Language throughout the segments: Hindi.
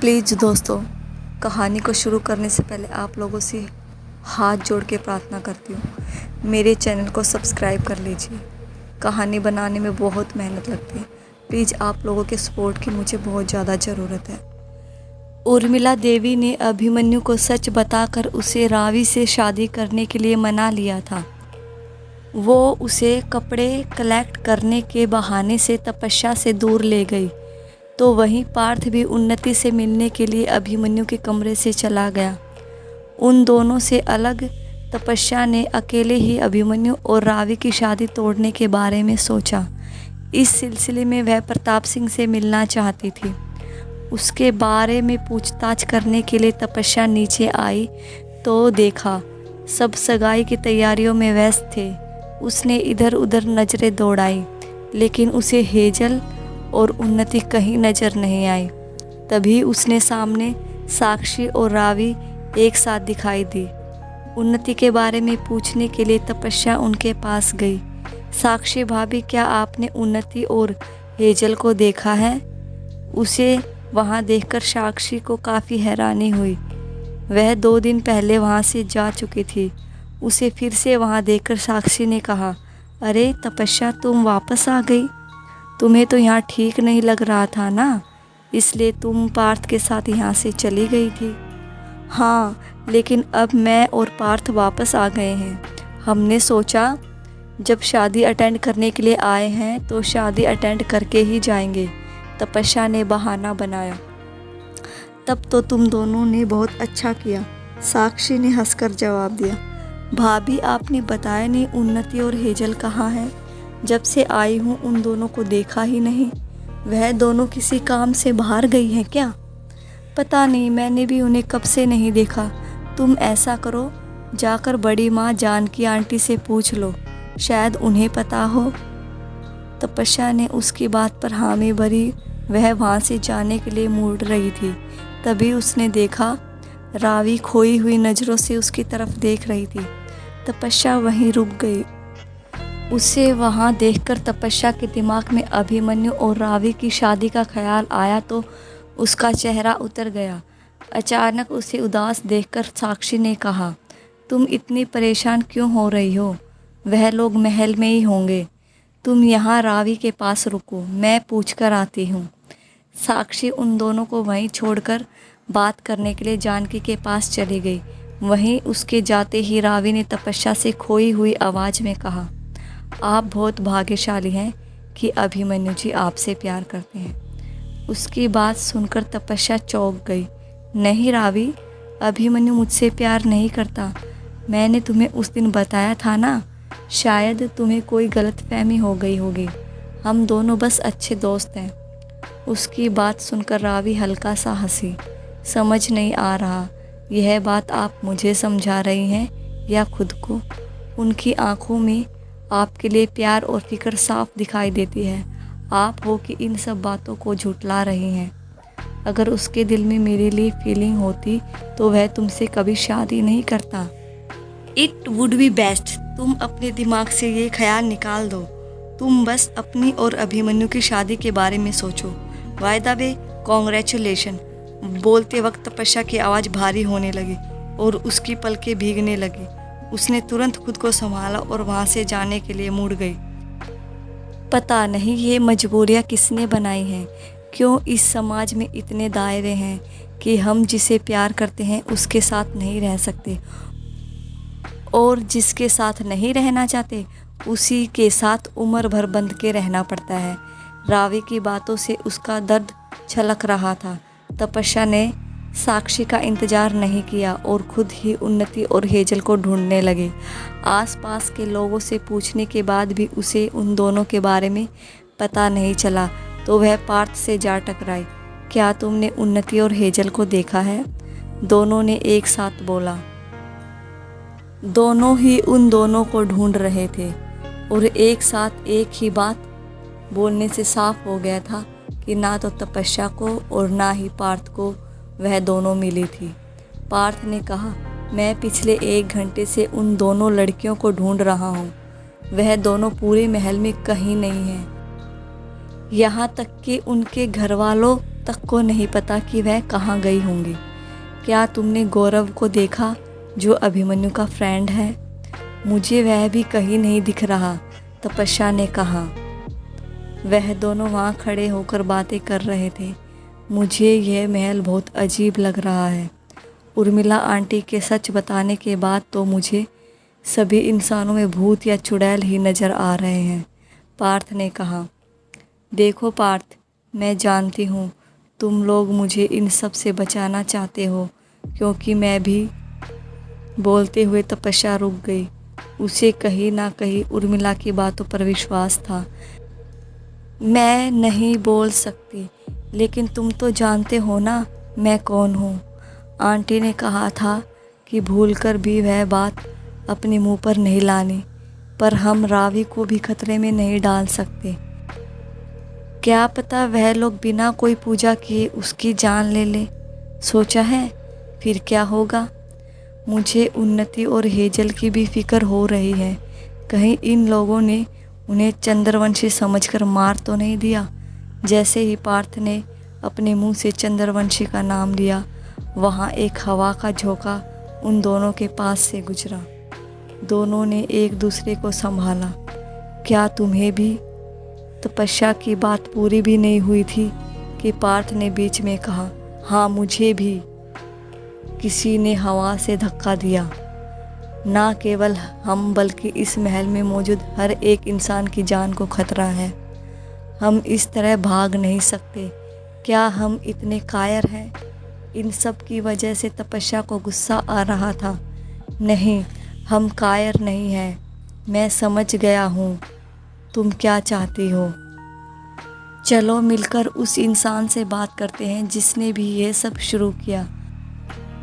प्लीज़ दोस्तों, कहानी को शुरू करने से पहले आप लोगों से हाथ जोड़ के प्रार्थना करती हूँ, मेरे चैनल को सब्सक्राइब कर लीजिए। कहानी बनाने में बहुत मेहनत लगती है। प्लीज़ आप लोगों के सपोर्ट की मुझे बहुत ज़्यादा ज़रूरत है। उर्मिला देवी ने अभिमन्यु को सच बताकर उसे रावी से शादी करने के लिए मना लिया था। वो उसे कपड़े कलेक्ट करने के बहाने से तपस्या से दूर ले गई। तो वहीं पार्थ भी उन्नति से मिलने के लिए अभिमन्यु के कमरे से चला गया। उन दोनों से अलग तपस्या ने अकेले ही अभिमन्यु और रावी की शादी तोड़ने के बारे में सोचा। इस सिलसिले में वह प्रताप सिंह से मिलना चाहती थी। उसके बारे में पूछताछ करने के लिए तपस्या नीचे आई तो देखा सब सगाई की तैयारियों में व्यस्त थे। उसने इधर उधर नज़रें दौड़ाई, लेकिन उसे हेजल और उन्नति कहीं नज़र नहीं आई। तभी उसने सामने साक्षी और रावी एक साथ दिखाई दी। उन्नति के बारे में पूछने के लिए तपस्या उनके पास गई। साक्षी भाभी, क्या आपने उन्नति और हेजल को देखा है? उसे वहाँ देखकर साक्षी को काफ़ी हैरानी हुई। वह 2 दिन पहले वहाँ से जा चुकी थी। उसे फिर से वहाँ देखकर साक्षी ने कहा, अरे तपस्या, तुम वापस आ गई। तुम्हें तो यहाँ ठीक नहीं लग रहा था ना, इसलिए तुम पार्थ के साथ यहाँ से चली गई थी। हाँ, लेकिन अब मैं और पार्थ वापस आ गए हैं। हमने सोचा जब शादी अटेंड करने के लिए आए हैं तो शादी अटेंड करके ही जाएंगे। तपस्या ने बहाना बनाया। तब तो तुम दोनों ने बहुत अच्छा किया, साक्षी ने हंसकर जवाब दिया। भाभी, आपने बताया नहीं उन्नति और हेजल कहाँ हैं? जब से आई हूँ उन दोनों को देखा ही नहीं। वह दोनों किसी काम से बाहर गई हैं क्या? पता नहीं, मैंने भी उन्हें कब से नहीं देखा। तुम ऐसा करो, जाकर बड़ी माँ जानकी आंटी से पूछ लो, शायद उन्हें पता हो। तपस्या ने उसकी बात पर हामी भरी। वह वहाँ से जाने के लिए मुड़ रही थी। तभी उसने देखा रावी खोई हुई नज़रों से उसकी तरफ देख रही थी। तपस्या वहीं रुक गई। उसे वहाँ देखकर तपस्या के दिमाग में अभिमन्यु और रावी की शादी का ख्याल आया तो उसका चेहरा उतर गया। अचानक उसे उदास देखकर साक्षी ने कहा, तुम इतनी परेशान क्यों हो रही हो? वह लोग महल में ही होंगे। तुम यहाँ रावी के पास रुको, मैं पूछकर आती हूँ। साक्षी उन दोनों को वहीं छोड़कर बात करने के लिए जानकी के पास चली गई। वहीं उसके जाते ही रावी ने तपस्या से खोई हुई आवाज़ में कहा, आप बहुत भाग्यशाली हैं कि अभिमन्यु जी आपसे प्यार करते हैं। उसकी बात सुनकर तपस्या चौंक गई। नहीं रावी, अभिमन्यु मुझसे प्यार नहीं करता। मैंने तुम्हें उस दिन बताया था ना, शायद तुम्हें कोई गलतफहमी हो गई होगी। हम दोनों बस अच्छे दोस्त हैं। उसकी बात सुनकर रावी हल्का सा हंसी। समझ नहीं आ रहा, यह बात आप मुझे समझा रही हैं या खुद को? उनकी आंखों में आपके लिए प्यार और फिक्र साफ दिखाई देती है। आप हो कि इन सब बातों को झुठला रही हैं। अगर उसके दिल में मेरे लिए फीलिंग होती तो वह तुमसे कभी शादी नहीं करता। इट वुड बी बेस्ट तुम अपने दिमाग से ये ख्याल निकाल दो। तुम बस अपनी और अभिमन्यु की शादी के बारे में सोचो। By the way, congratulation. बोलते वक्त तपस्या की आवाज़ भारी होने लगी और उसकी पलकें भीगने लगी। उसने तुरंत खुद को संभाला और वहाँ से जाने के लिए मुड़ गई। पता नहीं ये मजबूरियाँ किसने बनाई हैं। क्यों इस समाज में इतने दायरे हैं कि हम जिसे प्यार करते हैं उसके साथ नहीं रह सकते, और जिसके साथ नहीं रहना चाहते उसी के साथ उम्र भर बंध के रहना पड़ता है। रावी की बातों से उसका दर्द छलक रहा था। तपस्या ने साक्षी का इंतज़ार नहीं किया और खुद ही उन्नति और हेजल को ढूंढने लगे। आसपास के लोगों से पूछने के बाद भी उसे उन दोनों के बारे में पता नहीं चला तो वह पार्थ से जा टकराई। क्या तुमने उन्नति और हेजल को देखा है? दोनों ने एक साथ बोला। दोनों ही उन दोनों को ढूंढ रहे थे और एक साथ एक ही बात बोलने से साफ हो गया था कि ना तो तपस्या को और ना ही पार्थ को वह दोनों मिली थी। पार्थ ने कहा, मैं पिछले 1 घंटे से उन दोनों लड़कियों को ढूंढ रहा हूँ। वह दोनों पूरे महल में कहीं नहीं हैं। यहाँ तक कि उनके घर वालों तक को नहीं पता कि वह कहाँ गई होंगी। क्या तुमने गौरव को देखा जो अभिमन्यु का फ्रेंड है? मुझे वह भी कहीं नहीं दिख रहा, तपस्या ने कहा। वह दोनों वहाँ खड़े होकर बातें कर रहे थे। मुझे यह महल बहुत अजीब लग रहा है। उर्मिला आंटी के सच बताने के बाद तो मुझे सभी इंसानों में भूत या चुड़ैल ही नज़र आ रहे हैं, पार्थ ने कहा। देखो पार्थ, मैं जानती हूँ तुम लोग मुझे इन सब से बचाना चाहते हो, क्योंकि मैं भी। बोलते हुए तपस्या रुक गई। उसे कहीं ना कहीं उर्मिला की बातों पर विश्वास था। मैं नहीं बोल सकती, लेकिन तुम तो जानते हो ना मैं कौन हूँ। आंटी ने कहा था कि भूलकर भी वह बात अपने मुंह पर नहीं लानी, पर हम रावी को भी खतरे में नहीं डाल सकते। क्या पता वह लोग बिना कोई पूजा किए उसकी जान ले ले। सोचा है फिर क्या होगा? मुझे उन्नति और हेजल की भी फिक्र हो रही है। कहीं इन लोगों ने उन्हें चंद्रवंशी समझकर मार तो नहीं दिया। जैसे ही पार्थ ने अपने मुंह से चंद्रवंशी का नाम लिया, वहाँ एक हवा का झोंका उन दोनों के पास से गुजरा। दोनों ने एक दूसरे को संभाला। क्या तुम्हें भी? तपस्या की बात पूरी भी नहीं हुई थी कि पार्थ ने बीच में कहा, हाँ मुझे भी। किसी ने हवा से धक्का दिया। ना केवल हम बल्कि इस महल में मौजूद हर एक इंसान की जान को खतरा है। हम इस तरह भाग नहीं सकते। क्या हम इतने कायर हैं? इन सब की वजह से तपस्या को गुस्सा आ रहा था। नहीं, हम कायर नहीं हैं। मैं समझ गया हूँ तुम क्या चाहती हो। चलो मिलकर उस इंसान से बात करते हैं जिसने भी ये सब शुरू किया,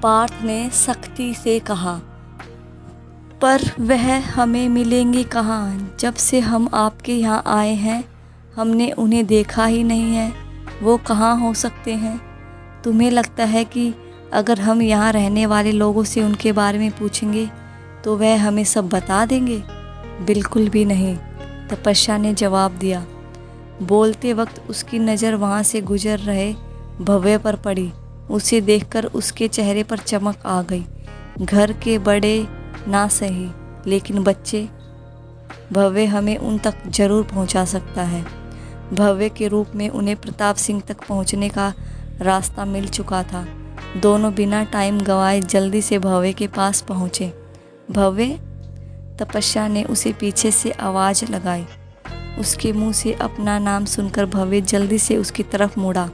पार्थ ने सख्ती से कहा। पर वह हमें मिलेंगे कहाँ? जब से हम आपके यहाँ आए हैं हमने उन्हें देखा ही नहीं है। वो कहाँ हो सकते हैं? तुम्हें लगता है कि अगर हम यहाँ रहने वाले लोगों से उनके बारे में पूछेंगे तो वह हमें सब बता देंगे? बिल्कुल भी नहीं, तपस्या ने जवाब दिया। बोलते वक्त उसकी नज़र वहाँ से गुजर रहे भव्य पर पड़ी। उसे देखकर उसके चेहरे पर चमक आ गई। घर के बड़े ना सही, लेकिन बच्चे, भव्य हमें उन तक जरूर पहुँचा सकता है। भव्य के रूप में उन्हें प्रताप सिंह तक पहुँचने का रास्ता मिल चुका था। दोनों बिना टाइम गंवाए जल्दी से भव्य के पास पहुँचे। भव्य, तपस्या ने उसे पीछे से आवाज़ लगाई। उसके मुंह से अपना नाम सुनकर भव्य जल्दी से उसकी तरफ मुड़ा।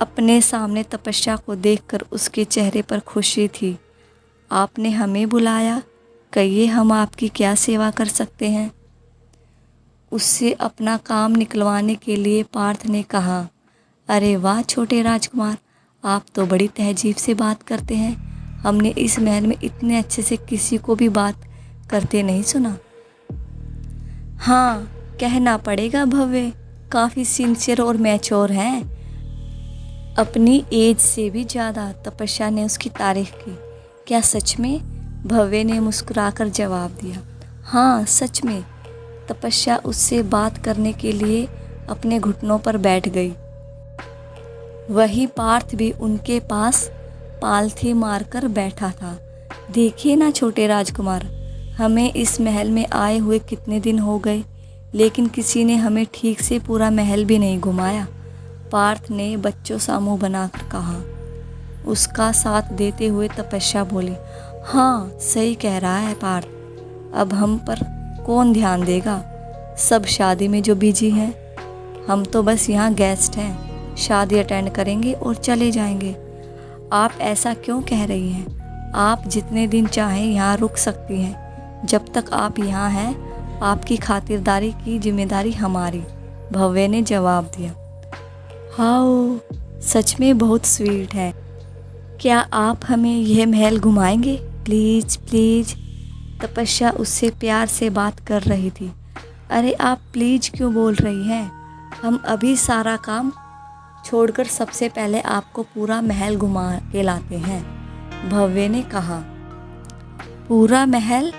अपने सामने तपस्या को देखकर उसके चेहरे पर खुशी थी। आपने हमें बुलाया, कहिए हम आपकी क्या सेवा कर सकते हैं? उससे अपना काम निकलवाने के लिए पार्थ ने कहा। अरे वाह छोटे राजकुमार, आप तो बड़ी तहजीब से बात करते हैं। हमने इस महल में इतने अच्छे से किसी को भी बात करते नहीं सुना। हाँ, कहना पड़ेगा भव्य काफ़ी सिंसियर और मैच्योर हैं, अपनी एज से भी ज़्यादा। तपस्या ने उसकी तारीफ की। क्या सच में? भव्य ने मुस्कुराकर जवाब दिया। हाँ सच में। तपस्या उससे बात करने के लिए अपने घुटनों पर बैठ गई। वही पार्थ भी उनके पास पालथी मारकर बैठा था। देखिए ना छोटे राजकुमार, हमें इस महल में आए हुए कितने दिन हो गए, लेकिन किसी ने हमें ठीक से पूरा महल भी नहीं घुमाया। पार्थ ने बच्चों सा मुँह बनाकर कहा। उसका साथ देते हुए तपस्या बोली, हाँ सही कह रहा है पार्थ, अब हम पर कौन ध्यान देगा? सब शादी में जो बिजी हैं। हम तो बस यहाँ गेस्ट हैं, शादी अटेंड करेंगे और चले जाएंगे। आप ऐसा क्यों कह रही हैं? आप जितने दिन चाहें यहाँ रुक सकती हैं। जब तक आप यहाँ हैं आपकी खातिरदारी की जिम्मेदारी हमारी, भव्य ने जवाब दिया। हाँ सच में बहुत स्वीट है। क्या आप हमें यह महल घुमाएंगे? Please please. तपस्या उससे प्यार से बात कर रही थी। अरे आप प्लीज़ क्यों बोल रही हैं? हम अभी सारा काम छोड़कर सबसे पहले आपको पूरा महल घुमा के लाते हैं, भव्य ने कहा। पूरा महल?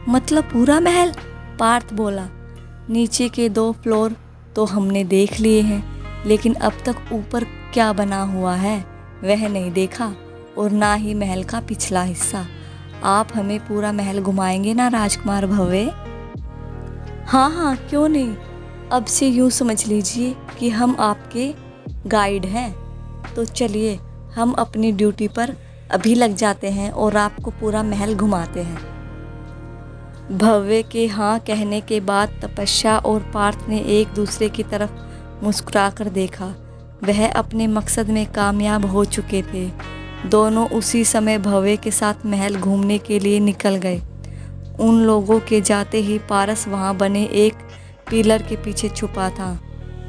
मतलब पूरा महल? पार्थ बोला। नीचे के 2 फ्लोर तो हमने देख लिए हैं, लेकिन अब तक ऊपर क्या बना हुआ है वह नहीं देखा, और ना ही महल का पिछला हिस्सा। आप हमें पूरा महल घुमाएंगे ना राजकुमार भव्य? हाँ हाँ, क्यों नहीं। अब से यूँ समझ लीजिए कि हम आपके गाइड हैं। तो चलिए, हम अपनी ड्यूटी पर अभी लग जाते हैं और आपको पूरा महल घुमाते हैं। भव्य के हाँ कहने के बाद तपस्या और पार्थ ने एक दूसरे की तरफ मुस्कुराकर देखा। वह अपने मकसद में कामयाब हो चुके थे। दोनों उसी समय भव्य के साथ महल घूमने के लिए निकल गए। उन लोगों के जाते ही पारस वहाँ बने एक पिलर के पीछे छुपा था।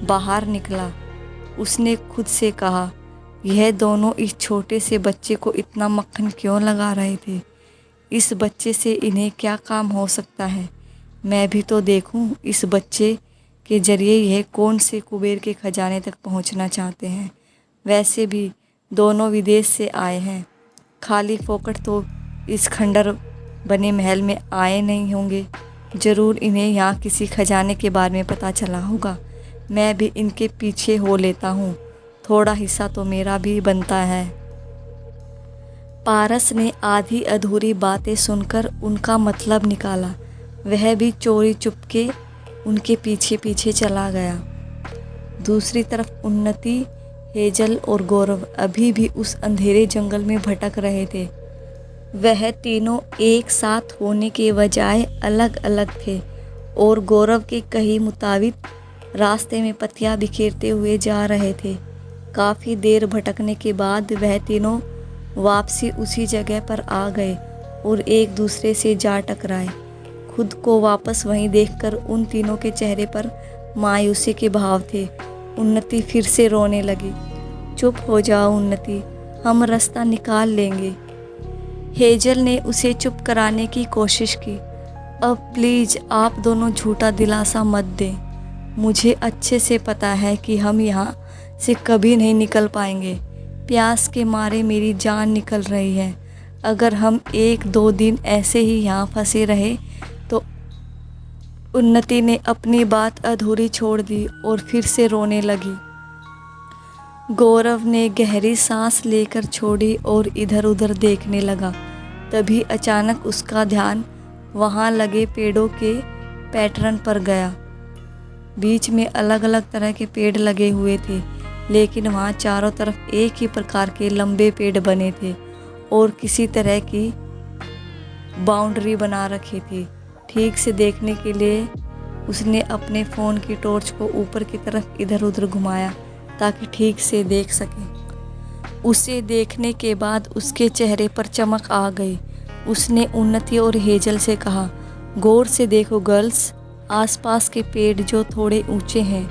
बाहर निकला। उसने खुद से कहा, यह दोनों इस छोटे से बच्चे को इतना मक्खन क्यों लगा रहे थे? इस बच्चे से इन्हें क्या काम हो सकता है? मैं भी तो देखूं इस बच्चे के जरिए यह कौन से कुबेर के खजाने तक पहुंचना चाहते हैं। वैसे भी दोनों विदेश से आए हैं, खाली फोकट तो इस खंडर बने महल में आए नहीं होंगे। ज़रूर इन्हें यहाँ किसी खजाने के बारे में पता चला होगा। मैं भी इनके पीछे हो लेता हूँ, थोड़ा हिस्सा तो मेरा भी बनता है। पारस ने आधी अधूरी बातें सुनकर उनका मतलब निकाला। वह भी चोरी चुपके उनके पीछे पीछे चला गया। दूसरी तरफ उन्नति, हेजल और गौरव अभी भी उस अंधेरे जंगल में भटक रहे थे। वह तीनों एक साथ होने के बजाय अलग अलग थे और गौरव के कहे मुताबिक रास्ते में पत्तियां बिखेरते हुए जा रहे थे। काफ़ी देर भटकने के बाद वह तीनों वापसी उसी जगह पर आ गए और एक दूसरे से जा टकराए। खुद को वापस वहीं देखकर उन तीनों के चेहरे पर मायूसी के भाव थे। उन्नति फिर से रोने लगी। चुप हो जाओ उन्नति, हम रास्ता निकाल लेंगे। हेजल ने उसे चुप कराने की कोशिश की। अब प्लीज़ आप दोनों झूठा दिलासा मत दें। मुझे अच्छे से पता है कि हम यहाँ से कभी नहीं निकल पाएंगे। प्यास के मारे मेरी जान निकल रही है। अगर हम 1-2 दिन ऐसे ही यहाँ फंसे रहे तो। उन्नति ने अपनी बात अधूरी छोड़ दी और फिर से रोने लगी। गौरव ने गहरी सांस लेकर छोड़ी और इधर उधर देखने लगा। तभी अचानक उसका ध्यान वहाँ लगे पेड़ों के पैटर्न पर गया। बीच में अलग अलग तरह के पेड़ लगे हुए थे, लेकिन वहाँ चारों तरफ एक ही प्रकार के लंबे पेड़ बने थे और किसी तरह की बाउंड्री बना रखी थी। ठीक से देखने के लिए उसने अपने फ़ोन की टॉर्च को ऊपर की तरफ इधर उधर घुमाया ताकि ठीक से देख सके। उसे देखने के बाद उसके चेहरे पर चमक आ गई। उसने उन्नति और हेजल से कहा, गौर से देखो गर्ल्स, आसपास के पेड़ जो थोड़े ऊंचे हैं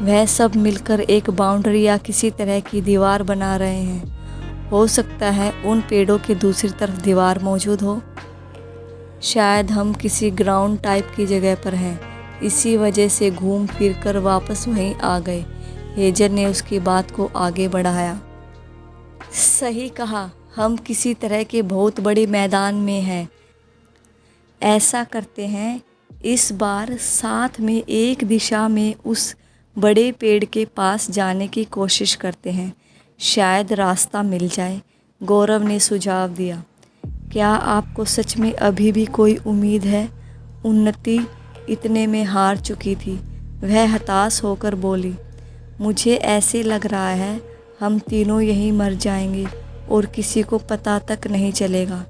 वह सब मिलकर एक बाउंड्री या किसी तरह की दीवार बना रहे हैं। हो सकता है उन पेड़ों के दूसरी तरफ दीवार मौजूद हो। शायद हम किसी ग्राउंड टाइप की जगह पर हैं, इसी वजह से घूम फिर कर वापस वहीं आ गए। हेजल ने उसकी बात को आगे बढ़ाया। सही कहा, हम किसी तरह के बहुत बड़े मैदान में हैं। ऐसा करते हैं, इस बार साथ में एक दिशा में उस बड़े पेड़ के पास जाने की कोशिश करते हैं, शायद रास्ता मिल जाए। गौरव ने सुझाव दिया। क्या आपको सच में अभी भी कोई उम्मीद है? उन्नति इतने में हार चुकी थी। वह हताश होकर बोली, मुझे ऐसे लग रहा है हम तीनों यहीं मर जाएंगे और किसी को पता तक नहीं चलेगा।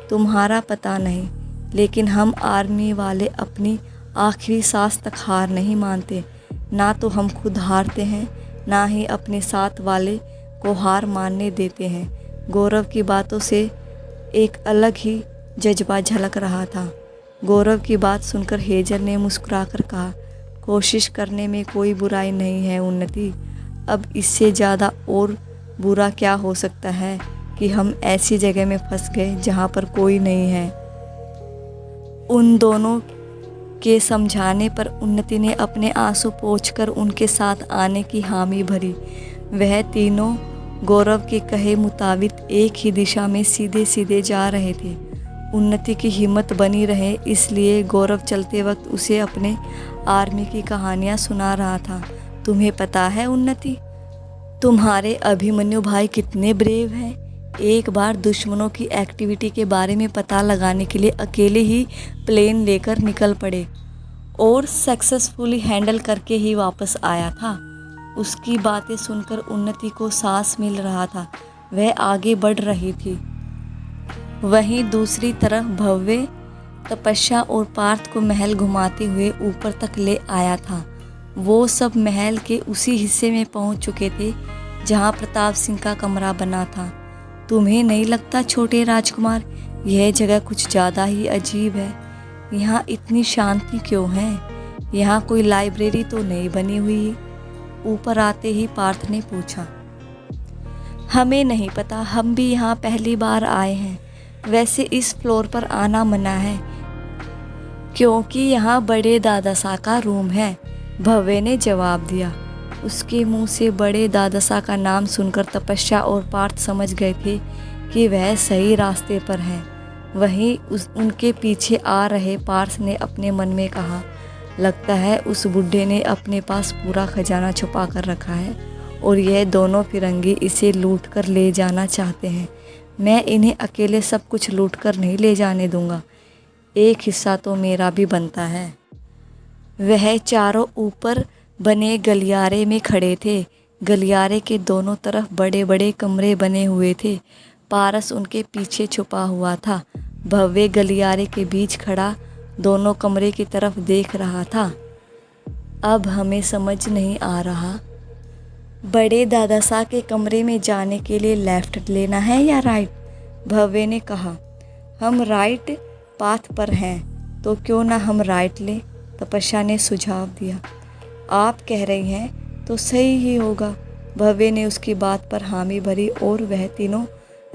तुम्हारा पता नहीं, लेकिन हम आर्मी वाले अपनी आखिरी सांस तक हार नहीं मानते। ना तो हम खुद हारते हैं, ना ही अपने साथ वाले को हार मानने देते हैं। गौरव की बातों से एक अलग ही जज्बा झलक रहा था। गौरव की बात सुनकर हेजल ने मुस्कुराकर कहा, कोशिश करने में कोई बुराई नहीं है उन्नति। अब इससे ज़्यादा और बुरा क्या हो सकता है कि हम ऐसी जगह में फंस गए जहाँ पर कोई नहीं है। उन दोनों के समझाने पर उन्नति ने अपने आंसू पोंछकर उनके साथ आने की हामी भरी। वह तीनों गौरव के कहे मुताबिक एक ही दिशा में सीधे सीधे जा रहे थे। उन्नति की हिम्मत बनी रहे इसलिए गौरव चलते वक्त उसे अपने आर्मी की कहानियाँ सुना रहा था। तुम्हें पता है उन्नति, तुम्हारे अभिमन्यु भाई कितने ब्रेव हैं। एक बार दुश्मनों की एक्टिविटी के बारे में पता लगाने के लिए अकेले ही प्लेन लेकर निकल पड़े और सक्सेसफुली हैंडल करके ही वापस आया था। उसकी बातें सुनकर उन्नति को सांस मिल रहा था। वह आगे बढ़ रही थी। वहीं दूसरी तरफ भव्य तपस्या और पार्थ को महल घुमाते हुए ऊपर तक ले आया था। वो सब महल के उसी हिस्से में पहुंच चुके थे जहां प्रताप सिंह का कमरा बना था। तुम्हें नहीं लगता छोटे राजकुमार, यह जगह कुछ ज़्यादा ही अजीब है? यहाँ इतनी शांति क्यों है? यहाँ कोई लाइब्रेरी तो नहीं बनी हुई? ऊपर आते ही पार्थ ने पूछा। हमें नहीं पता, हम भी यहाँ पहली बार आए हैं। वैसे इस फ्लोर पर आना मना है क्योंकि यहाँ बड़े दादासा का रूम है, भव्य ने जवाब दिया। उसके मुंह से बड़े दादासा का नाम सुनकर तपस्या और पार्थ समझ गए थे कि वह सही रास्ते पर हैं। वहीं उनके पीछे आ रहे पार्थ ने अपने मन में कहा, लगता है उस बुढ़े ने अपने पास पूरा खजाना छुपा कर रखा है और यह दोनों फिरंगी इसे लूट कर ले जाना चाहते हैं। मैं इन्हें अकेले सब कुछ लूट कर नहीं ले जाने दूंगा, एक हिस्सा तो मेरा भी बनता है। वह चारों ऊपर बने गलियारे में खड़े थे। गलियारे के दोनों तरफ बड़े बड़े कमरे बने हुए थे। पारस उनके पीछे छुपा हुआ था। भव्य गलियारे के बीच खड़ा दोनों कमरे की तरफ देख रहा था। अब हमें समझ नहीं आ रहा, बड़े दादासा के कमरे में जाने के लिए लेफ्ट लेना है या राइट? भव्य ने कहा। हम राइट पाथ पर हैं तो क्यों ना हम राइट लें, तपस्या ने सुझाव दिया। आप कह रही हैं तो सही ही होगा। भव्य ने उसकी बात पर हामी भरी और वह तीनों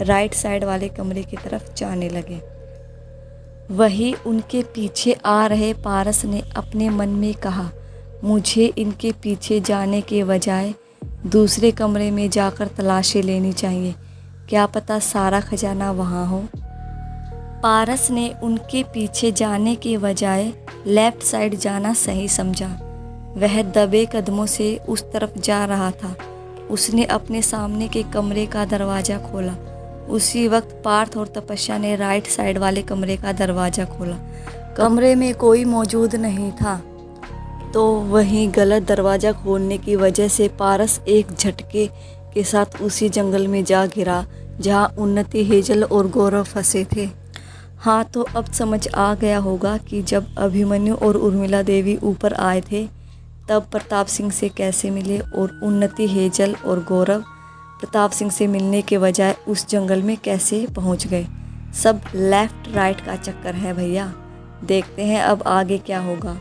राइट साइड वाले कमरे की तरफ जाने लगे। वही उनके पीछे आ रहे पारस ने अपने मन में कहा, मुझे इनके पीछे जाने के बजाय दूसरे कमरे में जाकर तलाशी लेनी चाहिए, क्या पता सारा खजाना वहाँ हो। पारस ने उनके पीछे जाने के बजाय लेफ्ट साइड जाना सही समझा। वह दबे कदमों से उस तरफ जा रहा था। उसने अपने सामने के कमरे का दरवाज़ा खोला। उसी वक्त पार्थ और तपस्या ने राइट साइड वाले कमरे का दरवाज़ा खोला। कमरे में कोई मौजूद नहीं था, तो वहीं गलत दरवाज़ा खोलने की वजह से पारस एक झटके के साथ उसी जंगल में जा गिरा जहां उन्नति, हेजल और गौरव फंसे थे। हाँ, तो अब समझ आ गया होगा कि जब अभिमन्यु और उर्मिला देवी ऊपर आए थे तब प्रताप सिंह से कैसे मिले और उन्नति, हेजल और गौरव प्रताप सिंह से मिलने के बजाय उस जंगल में कैसे पहुंच गए। सब लेफ्ट राइट का चक्कर है भैया। देखते हैं अब आगे क्या होगा।